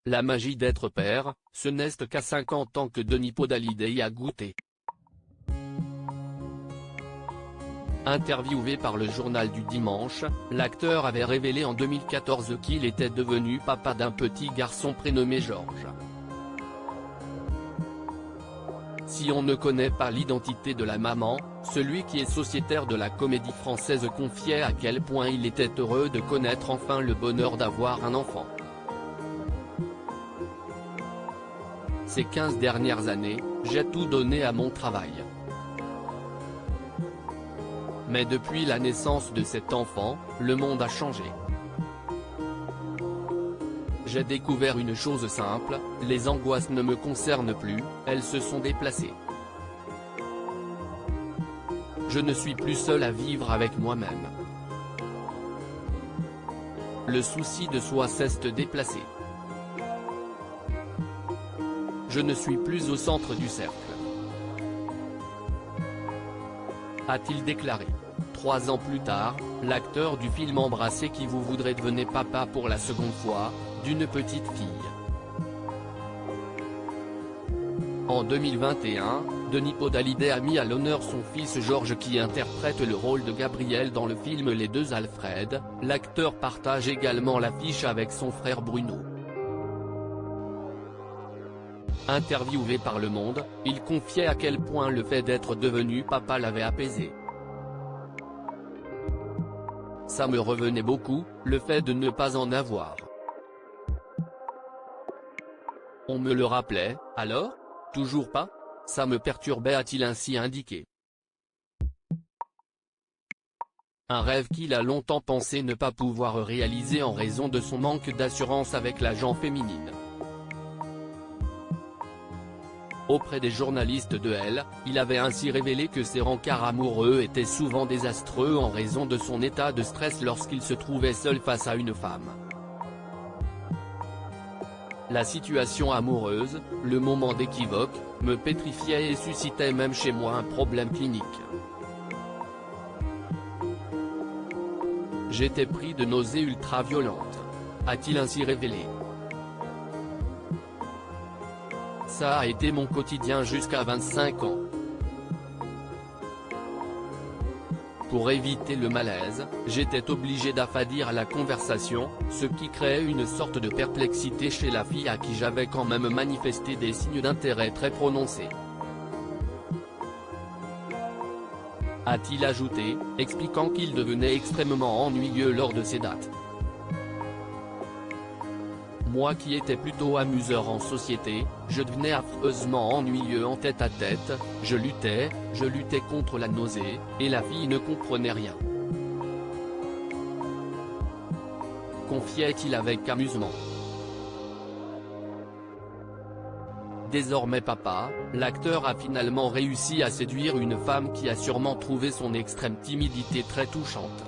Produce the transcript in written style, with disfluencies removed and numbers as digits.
La magie d'être père, ce n'est qu'à 50 ans que Denis Podalides y a goûté. Interviewé par le journal du dimanche, l'acteur avait révélé en 2014 qu'il était devenu papa d'un petit garçon prénommé Georges. Si on ne connaît pas l'identité de la maman, celui qui est sociétaire de la Comédie Française confiait à quel point il était heureux de connaître enfin le bonheur d'avoir un enfant. Ces 15 dernières années, j'ai tout donné à mon travail. Mais depuis la naissance de cet enfant, le monde a changé. J'ai découvert une chose simple, les angoisses ne me concernent plus, elles se sont déplacées. Je ne suis plus seul à vivre avec moi-même. Le souci de soi s'est déplacé. Je ne suis plus au centre du cercle. A-t-il déclaré. 3 ans plus tard, l'acteur du film Embrassez qui vous voudrait devenir papa pour la seconde fois, d'une petite fille. En 2021, Denis Podalides a mis à l'honneur son fils Georges qui interprète le rôle de Gabriel dans le film Les Deux Alfred. L'acteur partage également l'affiche avec son frère Bruno. Interviewé par Le Monde, il confiait à quel point le fait d'être devenu papa l'avait apaisé. Ça me revenait beaucoup, le fait de ne pas en avoir. On me le rappelait, alors ? Toujours pas ? Ça me perturbait, a-t-il ainsi indiqué. Un rêve qu'il a longtemps pensé ne pas pouvoir réaliser en raison de son manque d'assurance avec la gent féminine. Auprès des journalistes de Elle, il avait ainsi révélé que ses rencarts amoureux étaient souvent désastreux en raison de son état de stress lorsqu'il se trouvait seul face à une femme. La situation amoureuse, le moment d'équivoque, me pétrifiait et suscitait même chez moi un problème clinique. J'étais pris de nausées ultra-violentes. A-t-il ainsi révélé. Ça a été mon quotidien jusqu'à 25 ans. Pour éviter le malaise, j'étais obligé d'affadir la conversation, ce qui créait une sorte de perplexité chez la fille à qui j'avais quand même manifesté des signes d'intérêt très prononcés. A-t-il ajouté, expliquant qu'il devenait extrêmement ennuyeux lors de ces dates. Moi qui étais plutôt amuseur en société, je devenais affreusement ennuyeux en tête-à-tête, je luttais contre la nausée, et la fille ne comprenait rien. Confiait-il avec amusement. Désormais papa, l'acteur a finalement réussi à séduire une femme qui a sûrement trouvé son extrême timidité très touchante.